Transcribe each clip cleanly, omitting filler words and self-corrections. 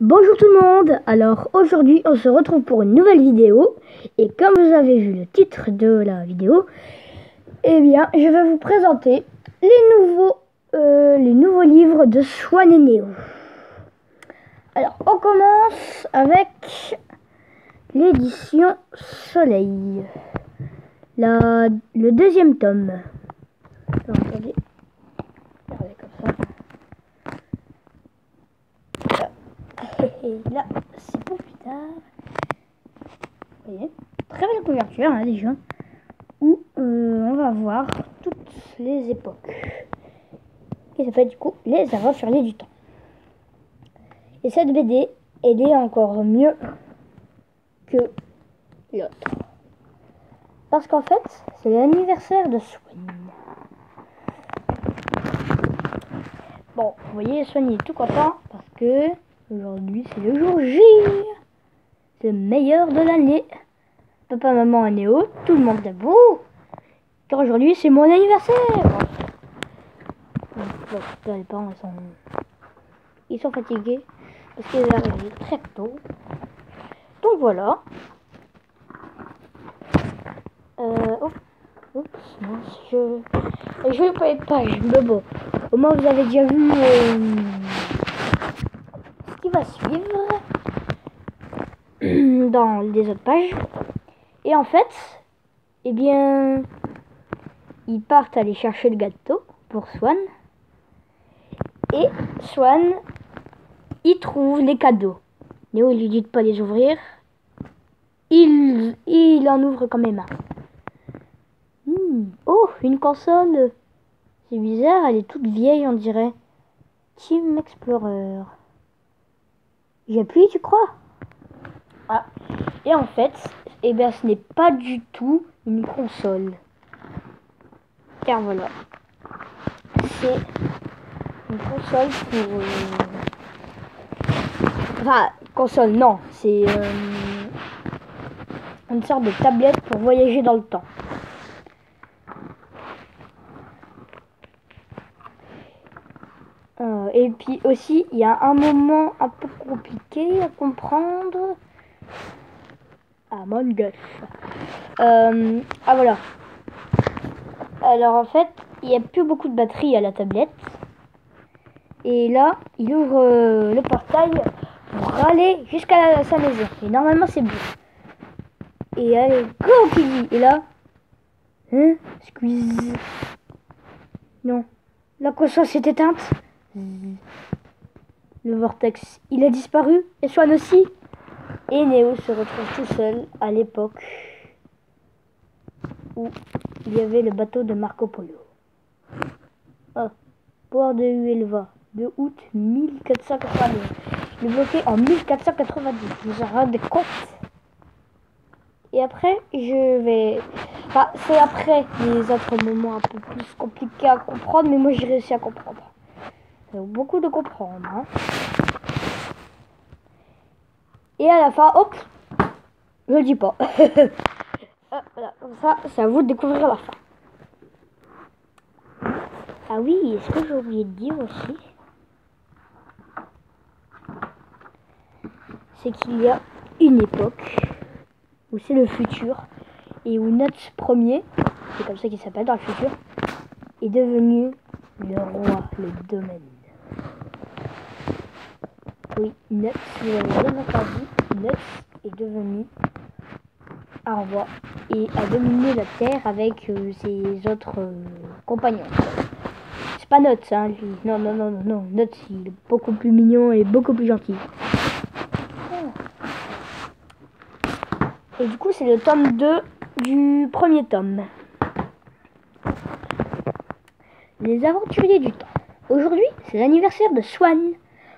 Bonjour tout le monde. Alors aujourd'hui on se retrouve pour une nouvelle vidéo. Et comme vous avez vu le titre de la vidéo, eh bien je vais vous présenter les nouveaux livres de Swan et Neo. Alors on commence avec l'édition Soleil, le deuxième tome. Alors, attendez. Regardez comme ça. Et là, c'est pour plus tard. Vous voyez, très belle couverture hein, déjà. Où on va voir toutes les époques. Qui s'appelle du coup Les Aventuriers du Temps. Et cette BD, elle est encore mieux que l'autre. Parce qu'en fait, c'est l'anniversaire de Swan. Bon, vous voyez, Swan est tout content parce que aujourd'hui c'est le jour J. C'est le meilleur de l'année. Papa, maman et Néo, tout le monde debout. Car aujourd'hui c'est mon anniversaire. Bon, les parents ils sont fatigués parce qu'ils arrivent très tôt. Donc voilà. Oups, mince, je vais pas être page, mais bon. Au moins vous avez déjà vu ce qui va suivre dans les autres pages. Et en fait, eh bien, ils partent aller chercher le gâteau pour Swan. Et Swan, il trouve les cadeaux. Néo, il lui dit de pas les ouvrir. Il en ouvre quand même un. Oh, une console. C'est bizarre, elle est toute vieille, on dirait. Team Explorer. J'appuie, tu crois? Ah. Et en fait, eh bien, ce n'est pas du tout une console. Car voilà. C'est une console pour... Enfin, console, non. C'est une sorte de tablette pour voyager dans le temps. Et puis aussi, il y a un moment un peu compliqué à comprendre. Ah, mon gosh. Ah, voilà. Alors, en fait, il n'y a plus beaucoup de batterie à la tablette. Et là, il ouvre le portail pour aller jusqu'à sa maison. Et normalement, c'est bon. Et allez, go, Kili. Et là, hein, squeeze. Non, la console s'est éteinte. Le vortex, il a disparu. Et Swan aussi. Et Néo se retrouve tout seul à l'époque où il y avait le bateau de Marco Polo. Oh, port de Huelva, de août 1492. Il est bloqué en 1490. Vous en rendez compte? Et après, je vais... Enfin, c'est après les autres moments un peu plus compliqués à comprendre, mais moi j'ai réussi à comprendre. C'est beaucoup de comprendre. Hein. Et à la fin, hop, je le dis pas. Voilà, comme ça, c'est à vous de découvrir la fin. Ah oui, est-ce que j'ai oublié de dire aussi? C'est qu'il y a une époque où c'est le futur et où notre premier, c'est comme ça qu'il s'appelle dans le futur, est devenu le roi, le domaine. Oui, Nuts, vous avez bien entendu, Nuts est devenu un roi et a dominé la terre avec ses autres compagnons. C'est pas Nuts, hein, lui. Non, Nuts, il est beaucoup plus mignon et beaucoup plus gentil. Et du coup, c'est le tome 2 du premier tome. Les Aventuriers du Temps. Aujourd'hui, c'est l'anniversaire de Swan.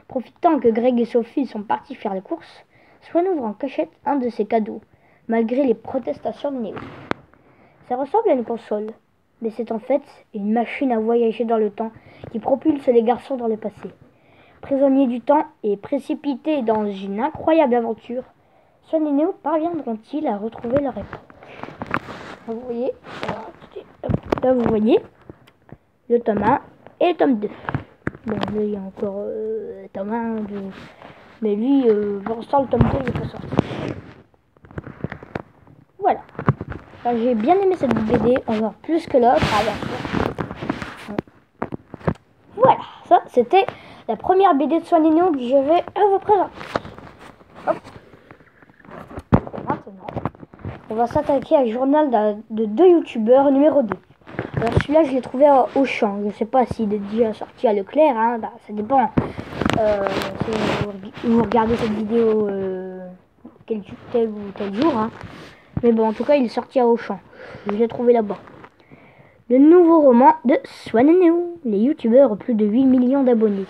Profitant que Greg et Sophie sont partis faire les courses, Swan ouvre en cachette un de ses cadeaux, malgré les protestations de Néo. Ça ressemble à une console, mais c'est en fait une machine à voyager dans le temps qui propulse les garçons dans le passé. Prisonniers du temps et précipités dans une incroyable aventure, Swan et Néo parviendront-ils à retrouver leur époque? Vous voyez, là vous voyez le tome 1 et le tome 2. Bon, là il y a encore le tome 1 Mais lui, pour l'instant, le tome 2 n'est pas sorti. Voilà. J'ai bien aimé cette BD, encore plus que l'autre. Voilà, ça c'était la première BD de Swan et Neo que je vais vous présenter. Hop. Maintenant, on va s'attaquer à un journal de deux youtubeurs numéro 2. Alors celui-là, je l'ai trouvé au Auchan. Je ne sais pas s'il est déjà sorti à Leclerc, hein. Bah, ça dépend. Si vous regardez cette vidéo tel ou tel jour. Hein. Mais bon, en tout cas, il est sorti à Auchan. Je l'ai trouvé là-bas. Le nouveau roman de Swan et Neo, les youtubeurs ont plus de 8 millions d'abonnés.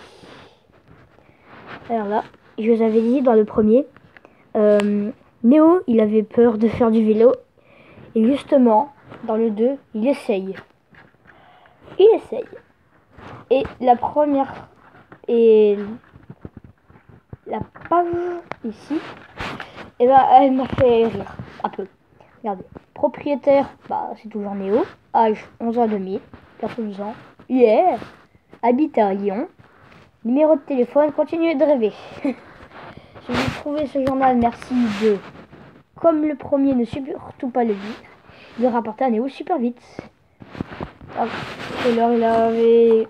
Alors là, je vous avais dit dans le premier, Neo, il avait peur de faire du vélo. Et justement, dans le 2, il essaye. Et la première... Et la page ici, et ben, elle m'a fait rire un peu. Regardez. Propriétaire, bah, c'est toujours Neo. Âge 11 ans et demi. 14 ans. Yeah. Habite à Lyon. Numéro de téléphone, continuez de rêver. Si vous trouvez ce journal, merci de... Comme le premier, ne surtout pas le lire. De rapporter à Neo super vite. Alors, il avait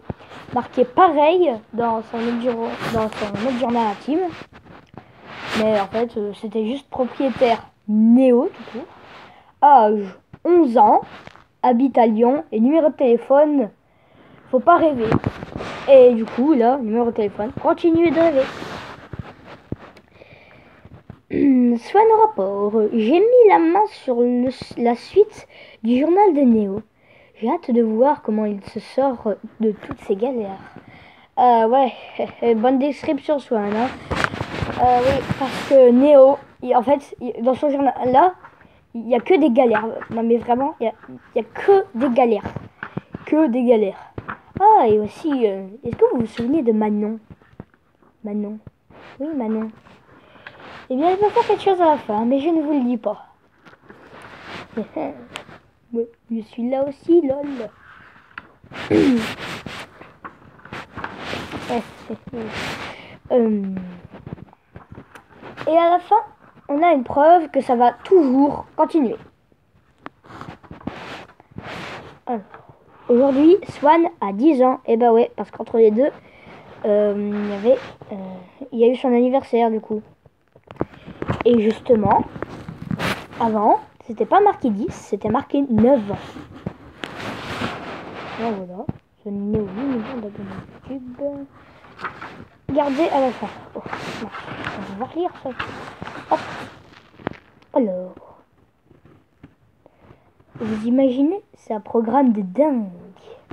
marqué pareil dans son autre journal intime. Mais en fait, c'était juste propriétaire Neo, tout court. Âge 11 ans, habite à Lyon et numéro de téléphone, faut pas rêver. Et du coup, là, numéro de téléphone, continuez de rêver. Swan au rapport. J'ai mis la main sur la suite du journal de Neo. J'ai hâte de voir comment il se sort de toutes ces galères. Ouais, bonne description Swan. Hein. Oui, parce que Neo, en fait, dans son journal là, il n'y a que des galères. Non mais vraiment, il y a que des galères. Que des galères. Ah, et aussi, est-ce que vous vous souvenez de Manon? Manon. Oui, Manon. Eh bien, il va faire quelque chose à la fin, mais je ne vous le dis pas. Ouais, je suis là aussi, lol. Et à la fin, on a une preuve que ça va toujours continuer. Aujourd'hui, Swan a 10 ans. Et bah ouais, parce qu'entre les deux, il y a eu son anniversaire du coup. Et justement, avant, c'était pas marqué 10, c'était marqué 9 ans. Et voilà, je n'ai 8 millions d'abonnés YouTube. Regardez à la fin. Oh, non, on va relire ça. Hop. Alors, vous imaginez, c'est un programme de dingue.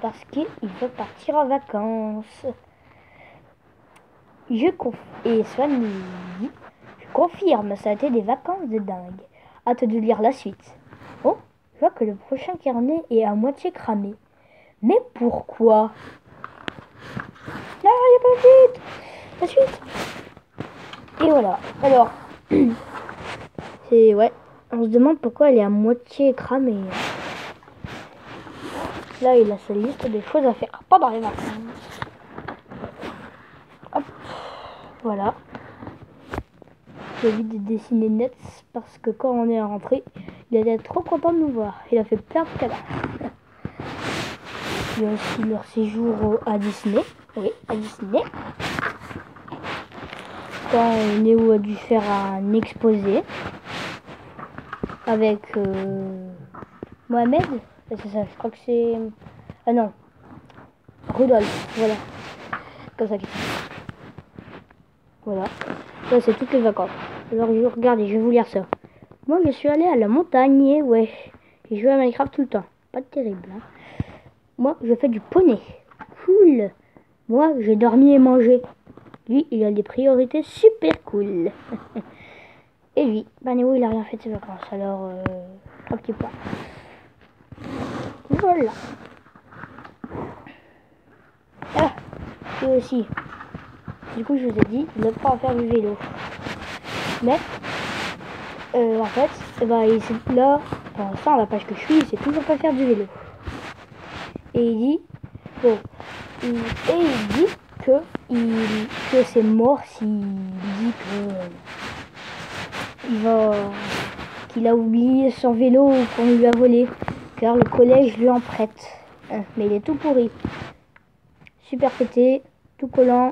Parce qu'il veut partir en vacances. Et Swan dit, je confirme, ça a été des vacances de dingue. Hâte de lire la suite. Oh, je vois que le prochain carnet est à moitié cramé. Mais pourquoi? Là, il n'y a pas de suite. La suite. Et voilà. Alors, c'est... Ouais. On se demande pourquoi elle est à moitié cramée. Là, il a sa liste des choses à faire pendant les vacances. Hop. Voilà. J'ai envie de dessiner net parce que quand on est rentré, il était trop content de nous voir. Il a fait plein de cadavres. Il y a aussi leur séjour à Disney. Oui, à Disney. Quand Neo a dû faire un exposé avec Mohamed. C'est ça, je crois que c'est... Ah non. Rudolph, voilà. Comme ça. Voilà. Ça, c'est toutes les vacances. Alors, regardez, je vais vous lire ça. Moi, je suis allé à la montagne et ouais. J'ai joué à Minecraft tout le temps. Pas terrible, hein. Moi, je fais du poney. Cool. Moi, j'ai dormi et mangé. Lui, il a des priorités super cool. Et lui, Neo, il a rien fait de ses vacances. Alors, 3 petits points. Voilà. Ah, et aussi. Du coup, je vous ai dit de ne pas faire du vélo. Mais, en fait, là, pour l'instant, à la page que je suis, il sait toujours pas faire du vélo. Et il dit, bon, il dit que c'est mort s'il dit qu'il a oublié son vélo ou qu'on lui a volé, car le collège lui en prête. Mais il est tout pourri, super pété, tout collant,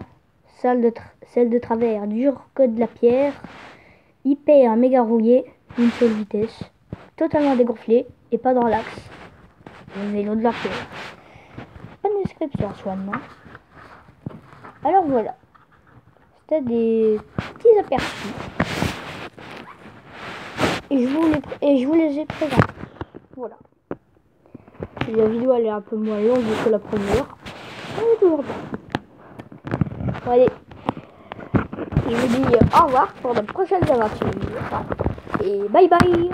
sale de travers, dur que de la pierre, hyper méga rouillé, une seule vitesse, totalement dégonflé et pas dans l'axe. Le vélo de la pierre. Pas de description, Swan, non? Alors voilà, c'était des petits aperçus. Et je vous les ai présentés. Voilà. La vidéo elle est un peu moins longue que la première. Elle est toujours bien. Bon, allez. Je vous dis au revoir pour de prochaines aventures. Et bye bye.